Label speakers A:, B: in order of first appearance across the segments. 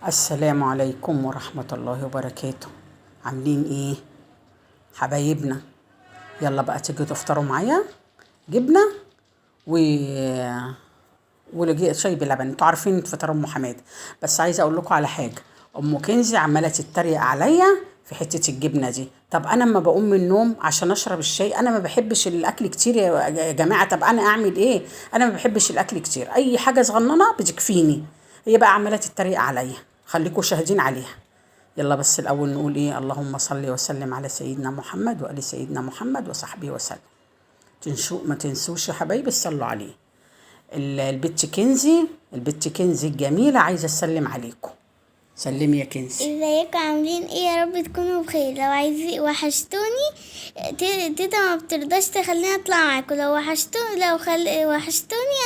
A: السلام عليكم ورحمة الله وبركاته. عاملين ايه حبايبنا؟ يلا بقى تيجوا تفطروا معايا جبنة و ولقيت شاي بلبن. انتوا عارفين فطار ام حماد، بس عايزه اقول لكم على حاجه. ام كنزي عماله تتريق عليا في حته الجبنه دي. طب انا لما بقوم من النوم عشان اشرب الشاي، انا ما بحبش الاكل كتير يا جماعه. طب انا اعمل ايه؟ انا ما بحبش الاكل كتير، اي حاجه صغننه بتكفيني. هي بقى عماله تتريق عليا، خليكم شاهدين عليها. يلا بس الاول نقول ايه: اللهم صل وسلم على سيدنا محمد وآل سيدنا محمد وصحبه وسلم. ما تنسوش يا حبايبي تصلوا عليه. البت كنزي الجميلة عايزة تسلم عليكم. سلمي يا كنزي.
B: ازيكم عاملين ايه؟ يا رب تكونوا بخير. لو عايزين وحشتوني، تيتا ما بترضاش تخليني اطلع معاكم. لو وحشتوني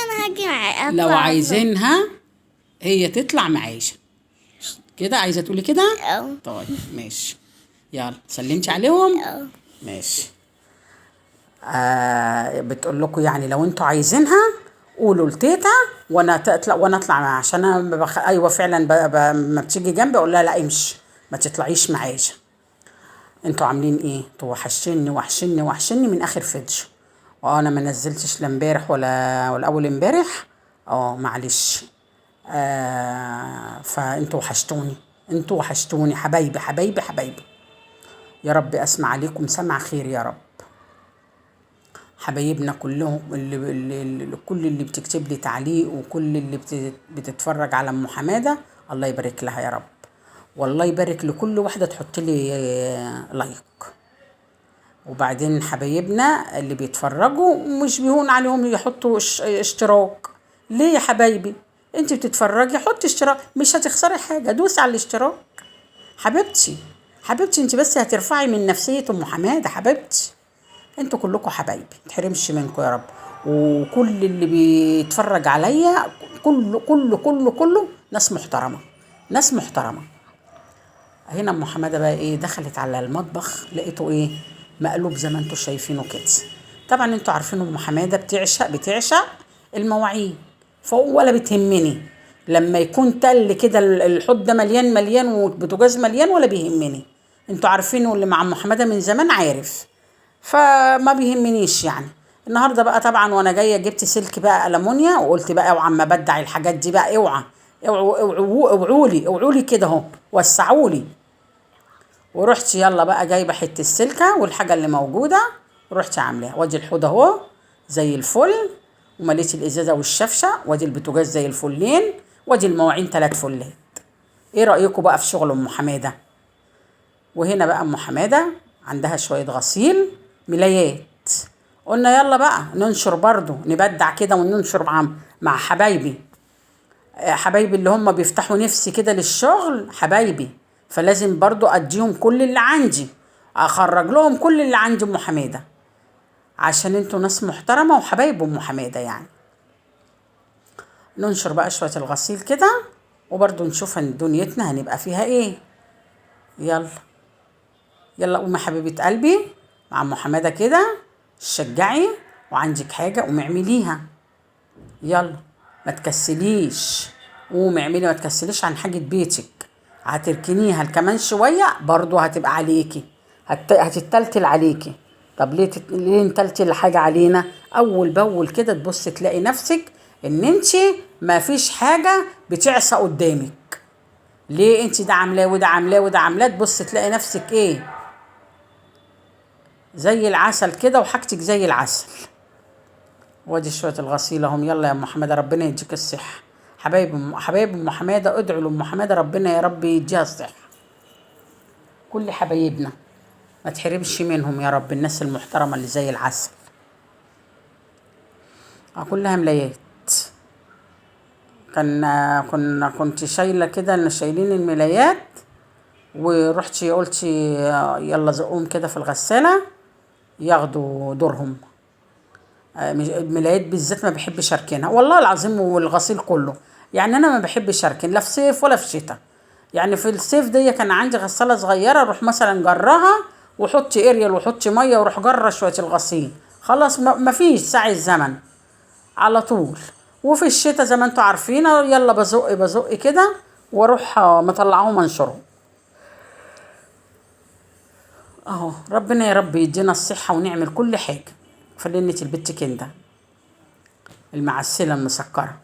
B: انا هاجي معاكم.
A: لو عايزينها هي تطلع معايا كده، عايزة تقولي كده؟ طيب ماشي، يلا سلمتي عليهم؟ ماشي. بتقول لكم يعني لو انتوا عايزينها قولوا لتيتا وانا اطلع معاها، عشان انا ايوه فعلا ما بتيجي جنبي اقول لها لا امشي ما تطلعيش معايا. انتوا عاملين ايه؟ انتوا وحشني من اخر فيديو. وانا ما نزلتش لا امبارح ولا اول امبارح. معلش. فانتوا وحشتوني حبايبي حبايبي حبايبي. يا رب اسمع عليكم سمع خير يا رب. حبايبنا كلهم، كل اللي بتكتب لي تعليق وكل اللي بتتفرج على ام حماده، الله يبارك لها يا رب. والله يبارك لكل واحده تحط لي لايك. وبعدين حبايبنا اللي بيتفرجوا مش بيهون عليهم يحطوا اشتراك. ليه يا حبايبي؟ انت بتتفرجي حطي اشتراك، مش هتخسري حاجه، دوسي على الاشتراك. حبيبتي انت بس هترفعي من نفسيه ام حماده. حبيبتي انتوا كلكم حبايبي، متحرمش منكم يا رب. وكل اللي بيتفرج عليا كله ناس محترمه. هنا ام حماده بقى ايه؟ دخلت على المطبخ لقيته ايه؟ مقلوب زي ما انتوا شايفينه كده. طبعا انتوا عارفين ام حماده بتعشق المواعين، ولا بتهمني لما يكون تل كده الحوض ده مليان والبوتاجاز مليان، ولا بيهمني. انتوا عارفينه اللي مع ام حماده من زمان عارف، فما بيهمنيش يعني. النهارده بقى طبعا وانا جايه جبت سلك بقى ألمونيا، وقلت بقى اوعى اما بدع الحاجات دي بقى، اوعوا لي كده اهو، وسعوا لي. ورحت يلا بقى جايبه حته السلكه والحاجه اللي موجوده، ورحت عاملاها. وادي الحوض اهو زي الفل، ومليت الازازه والشفشه، وادي البوتاجاز زي الفلين، وادي المواعين 3 فلات. ايه رايكم بقى في شغل ام حماده؟ وهنا بقى ام حماده عندها شويه غسيل ملايات. قلنا يلا بقى ننشر برضو، نبدع كده وننشر مع حبايبي اللي هم بيفتحوا نفسي كده للشغل حبايبي. فلازم برضو اديهم كل اللي عندي، اخرج لهم كل اللي عندي ام حماده، عشان انتوا ناس محترمه وحبايب ام حماده يعني. ننشر بقى شويه الغسيل كده، وبرضو نشوف ان دنيتنا هنبقى فيها ايه. يلا قومي حبيبه قلبي مع ام حماده كده، شجعي، وعندك حاجه قومي اعمليها. يلا ما تكسليش، قومي اعملي، ما تكسليش عن حاجه بيتك. هتركنيها كمان شويه برضو هتبقى عليكي، هتتلتل عليكي. طب ليه نتلتل حاجه علينا؟ اول باول كده تبص تلاقي نفسك ان انت ما فيش حاجه بتعصى قدامك. ليه انت ده عاملاه وده عاملاه وده عاملاه، تبص تلاقي نفسك ايه؟ زي العسل كده، وحاجتك زي العسل. وادي شويه الغسيل اهم. يلا يا ام حماده ربنا يديك الصحه. حبايب ام حماده ادعوا لام حماده ربنا يا رب يديها الصحه. كل حبايبنا ما تحرمش منهم يا رب، الناس المحترمه اللي زي العسل. كلها ملايات. كنت شايله كده، شايلين الملايات، ورحت قلت يلا زقهم كده في الغساله ياخدوا دورهم. الملايات بالذات ما بحبش اركنها والله العظيم، والغسيل كله يعني انا ما بحبش اركن، لا في صيف ولا في شتاء. يعني في الصيف دي كان عندي غساله صغيره، اروح مثلا جرها وحطي اريال وحطي ميه واروح جره شويه الغسيل، خلاص ما فيش ساعه الزمن على طول. وفي الشتاء زي ما انتوا عارفين يلا بزق كده، واروح مطلعهم انشرهم. اهو ربنا يا رب يدينا الصحة ونعمل كل حاجة. فلنة البت كندا المعسلة المسكرة،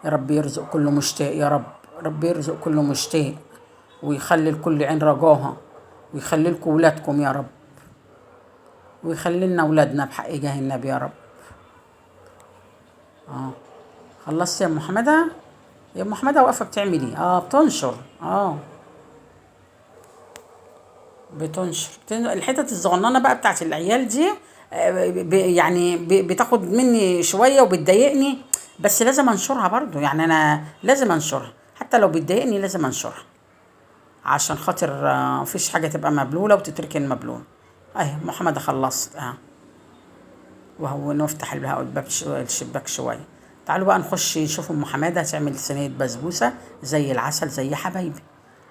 A: يا رب يرزق كل مشتاق، يا رب رب يرزق كل مشتاق، ويخلي لكل عين رجاها، ويخلي لكم ولادكم يا رب، ويخلي لنا ولادنا بحق جاه النبي يا رب. خلصت يا ام حماده؟ يا ام حماده واقفه بتعمل ايه؟ بتنشر. بتنشر الحتت الصغننه بقى بتاعت العيال دي. يعني بتاخد مني شويه وبتضايقني، بس لازم انشرها برضو. يعني انا لازم انشرها حتى لو بتضايقني، لازم انشرها عشان خاطر مفيش حاجه تبقى مبلوله وتترك المبلول. اهي محمد خلصت. وهو نفتح الباب الشباك شويه. تعالوا بقى نخش نشوف ام حماده هتعمل صينيه بسبوسه زي العسل زي حبايبي.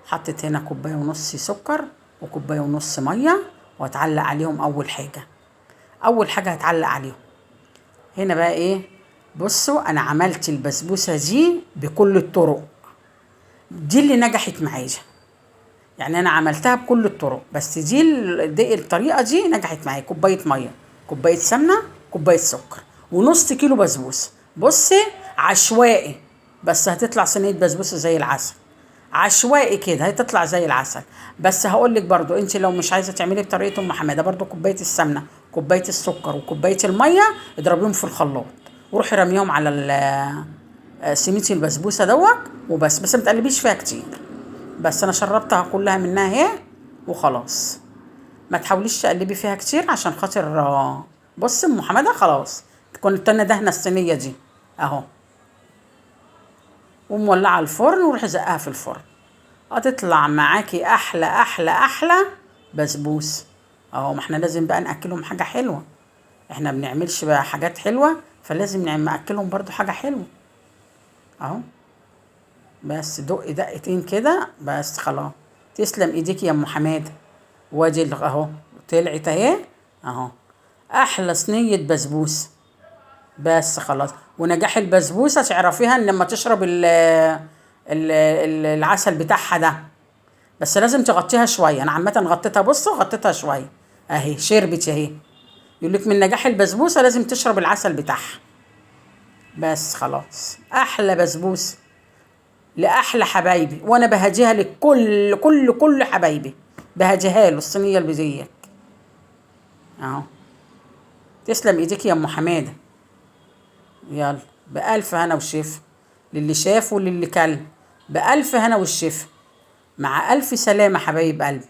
A: حطيت هنا كوبايه ونص سكر وكوبايه ونص ميه، وهتعلق عليهم. اول حاجه هتعلق عليهم هنا بقى ايه؟ بصوا انا عملت البسبوسه دي بكل الطرق، دي اللي نجحت معايا. يعني انا عملتها بكل الطرق، بس دي الطريقه دي نجحت معايا. كوبايه ميه، كوبايه سمنه، كوبايه سكر، ونص كيلو بسبوسه. بصي عشوائي، بس هتطلع صينيه بسبوسه زي العسل. عشوائي كده هتطلع زي العسل. بس هقول لك برضو، انت لو مش عايزه تعملي بطريقه ام حماده، برضو كوبايه السمنه، كوبايه السكر، وكوبايه الميه اضربيهم في الخلاط، وروحي رميهم على سميتي البسبوسه وبس ما تقلبيش فيها كتير. بس انا شربتها كلها منها اهي وخلاص. ما تحاوليش تقلبي فيها كتير عشان خاطر بصي ام حماده خلاص. كنت انا دهنه الصينيه دي اهو، ومولعه الفرن، وروحي زقها في الفرن. هتطلع معاكي احلى احلى احلى بسبوس. ما احنا لازم بقى ناكلهم حاجه حلوه. احنا بنعملش بقى حاجات حلوه، فلازم ناكلهم برضو حاجه حلوه. اهو بس دقي دقتين كده بس خلاص. تسلم ايديك يا ام حماده. وادي اهو طلعت اهو احلى صينيه بسبوسه. بس خلاص. ونجاح البسبوسه تعرفيها ان لما تشرب العسل بتاعها ده، بس لازم تغطيها شويه. انا عامه غطيتها، بصوا غطيتها شويه اهي، شربت اهي. يقول لك من نجاح البسبوسه لازم تشرب العسل بتاعها. بس خلاص احلى بسبوسه لاحلى حبايبي، وانا بهديها لكل كل حبايبي، بهديها له الصينيه اللي بزيك اهو. تسلم ايديك يا ام حماده. يلا بألف هنا وشفا للي شاف وللي كل. بألف هنا والشفا. مع ألف سلامة حبايب قلبي.